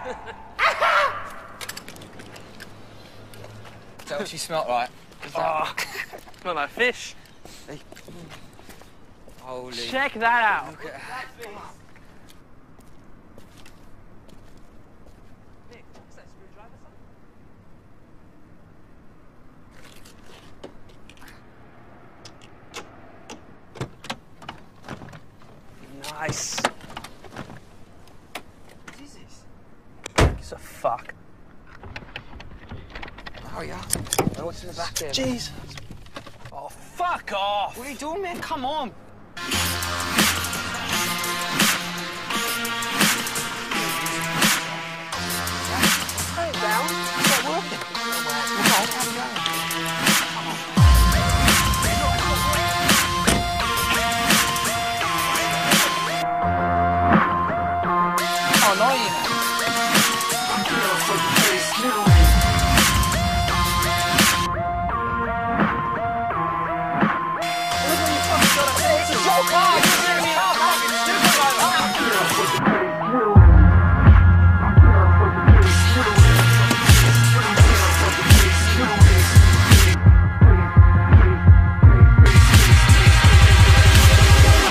Is that what she smelt like? Oh, smell like fish. Hey. Holy. Check that out. Look at that. Nice. What is this? It's a fuck. Oh, yeah. What's in the back there? Jeez. Oh, fuck off. What are you doing, man? Come on. Put it down. It's not working. Oh, no, you know.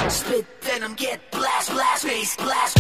Spit venom, get blast, blast, face, blast.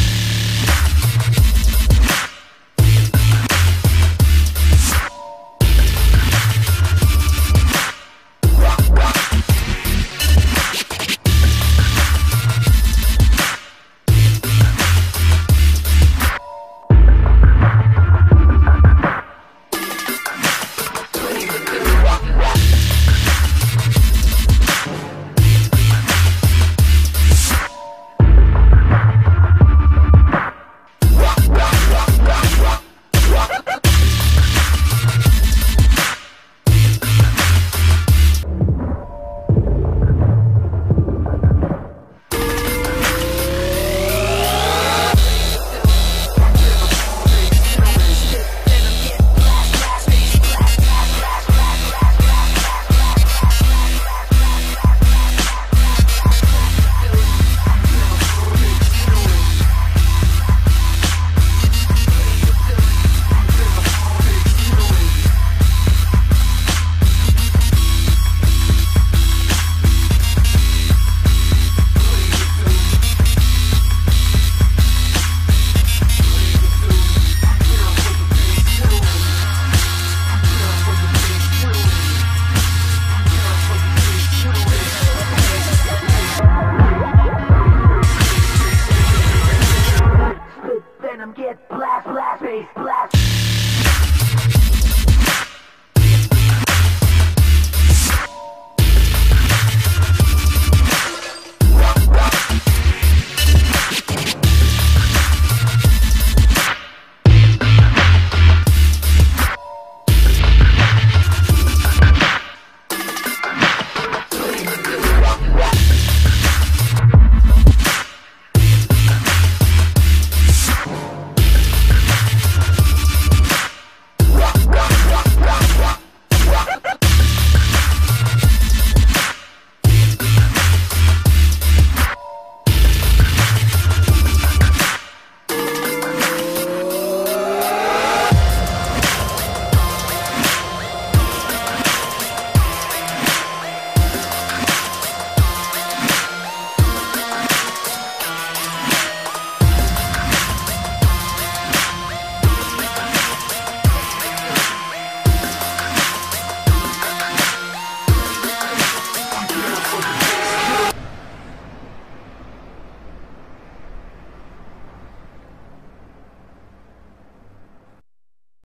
Venom, get blast, blast, face, blast.